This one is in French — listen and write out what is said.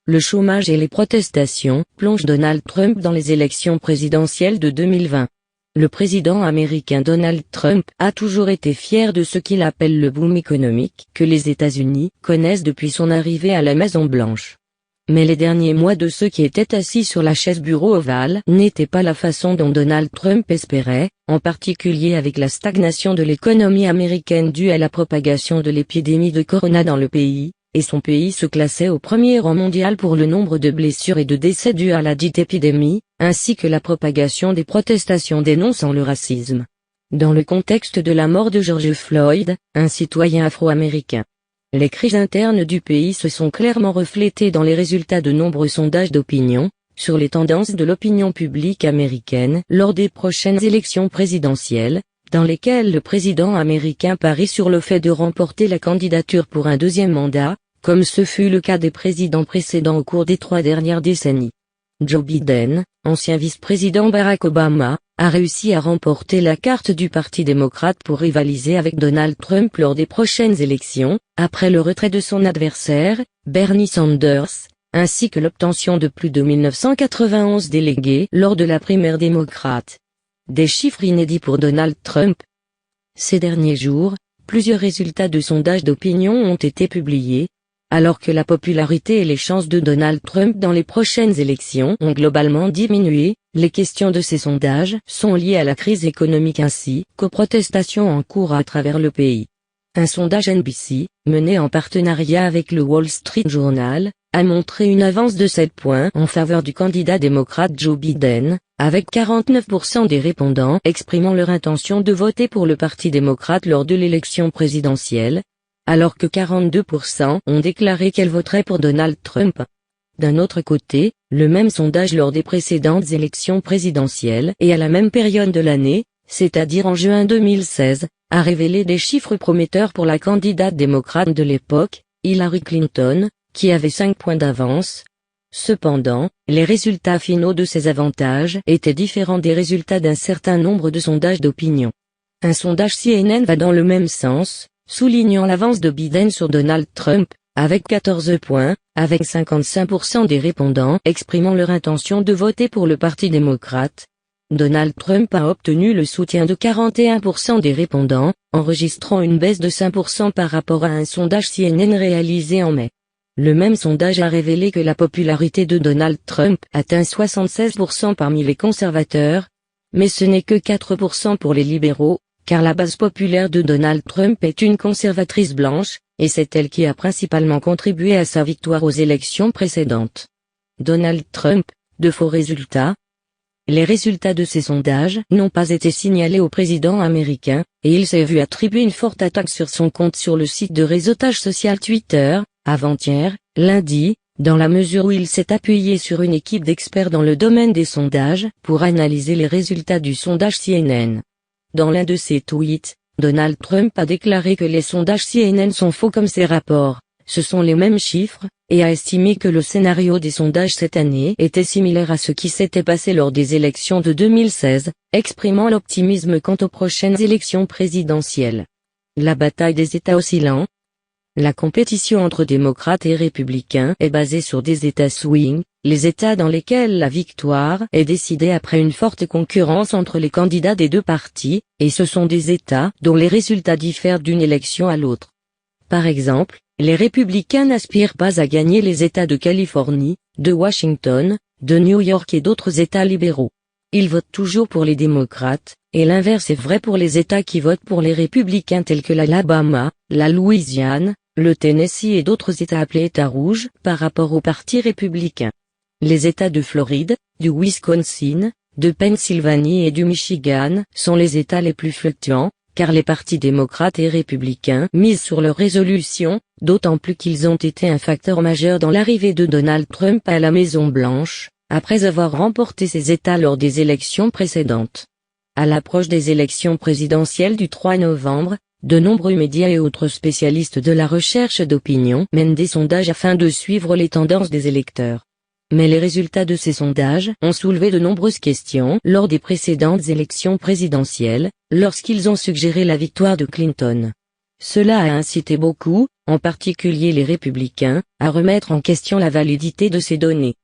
le chômage et les protestations plongent Donald Trump dans les élections présidentielles de 2020. Le président américain Donald Trump a toujours été fier de ce qu'il appelle le boom économique que les États-Unis connaissent depuis son arrivée à la Maison-Blanche. Mais les derniers mois de ceux qui étaient assis sur la chaise bureau ovale n'étaient pas la façon dont Donald Trump espérait, en particulier avec la stagnation de l'économie américaine due à la propagation de l'épidémie de corona dans le pays, et son pays se classait au premier rang mondial pour le nombre de blessures et de décès dus à la dite épidémie, ainsi que la propagation des protestations dénonçant le racisme. Dans le contexte de la mort de George Floyd, un citoyen afro-américain. Les crises internes du pays se sont clairement reflétées dans les résultats de nombreux sondages d'opinion, sur les tendances de l'opinion publique américaine lors des prochaines élections présidentielles, dans lesquelles le président américain parie sur le fait de remporter la candidature pour un deuxième mandat, comme ce fut le cas des présidents précédents au cours des 3 dernières décennies. Joe Biden, ancien vice-président Barack Obama, a réussi à remporter la carte du Parti démocrate pour rivaliser avec Donald Trump lors des prochaines élections, après le retrait de son adversaire, Bernie Sanders, ainsi que l'obtention de plus de 1991 délégués lors de la primaire démocrate. Des chiffres inédits pour Donald Trump. Ces derniers jours, plusieurs résultats de sondages d'opinion ont été publiés, alors que la popularité et les chances de Donald Trump dans les prochaines élections ont globalement diminué. Les questions de ces sondages sont liées à la crise économique ainsi qu'aux protestations en cours à travers le pays. Un sondage NBC, mené en partenariat avec le Wall Street Journal, a montré une avance de 7 points en faveur du candidat démocrate Joe Biden, avec 49% des répondants exprimant leur intention de voter pour le Parti démocrate lors de l'élection présidentielle, alors que 42% ont déclaré qu'elles voteraient pour Donald Trump. D'un autre côté, le même sondage lors des précédentes élections présidentielles et à la même période de l'année, c'est-à-dire en juin 2016, a révélé des chiffres prometteurs pour la candidate démocrate de l'époque, Hillary Clinton, qui avait 5 points d'avance. Cependant, les résultats finaux de ces avantages étaient différents des résultats d'un certain nombre de sondages d'opinion. Un sondage CNN va dans le même sens, soulignant l'avance de Biden sur Donald Trump, avec 14 points, avec 55% des répondants exprimant leur intention de voter pour le Parti démocrate. Donald Trump a obtenu le soutien de 41% des répondants, enregistrant une baisse de 5% par rapport à un sondage CNN réalisé en mai. Le même sondage a révélé que la popularité de Donald Trump atteint 76% parmi les conservateurs, mais ce n'est que 4% pour les libéraux, car la base populaire de Donald Trump est une conservatrice blanche, et c'est elle qui a principalement contribué à sa victoire aux élections précédentes. Donald Trump, de faux résultats. Les résultats de ces sondages n'ont pas été signalés au président américain, et il s'est vu attribuer une forte attaque sur son compte sur le site de réseautage social Twitter, avant-hier, lundi, dans la mesure où il s'est appuyé sur une équipe d'experts dans le domaine des sondages pour analyser les résultats du sondage CNN. Dans l'un de ses tweets, Donald Trump a déclaré que les sondages CNN sont faux comme ses rapports, ce sont les mêmes chiffres, et a estimé que le scénario des sondages cette année était similaire à ce qui s'était passé lors des élections de 2016, exprimant l'optimisme quant aux prochaines élections présidentielles. La bataille des États oscillants. La compétition entre démocrates et républicains est basée sur des États swing, les États dans lesquels la victoire est décidée après une forte concurrence entre les candidats des deux partis, et ce sont des États dont les résultats diffèrent d'une élection à l'autre. Par exemple, les républicains n'aspirent pas à gagner les États de Californie, de Washington, de New York et d'autres États libéraux. Ils votent toujours pour les démocrates, et l'inverse est vrai pour les États qui votent pour les républicains tels que l'Alabama, la Louisiane, le Tennessee et d'autres États appelés États rouges par rapport au parti républicain. Les États de Floride, du Wisconsin, de Pennsylvanie et du Michigan sont les États les plus fluctuants, car les partis démocrates et républicains misent sur leur résolution, d'autant plus qu'ils ont été un facteur majeur dans l'arrivée de Donald Trump à la Maison-Blanche, après avoir remporté ces États lors des élections précédentes. À l'approche des élections présidentielles du 3 novembre, de nombreux médias et autres spécialistes de la recherche d'opinion mènent des sondages afin de suivre les tendances des électeurs. Mais les résultats de ces sondages ont soulevé de nombreuses questions lors des précédentes élections présidentielles, lorsqu'ils ont suggéré la victoire de Clinton. Cela a incité beaucoup, en particulier les républicains, à remettre en question la validité de ces données.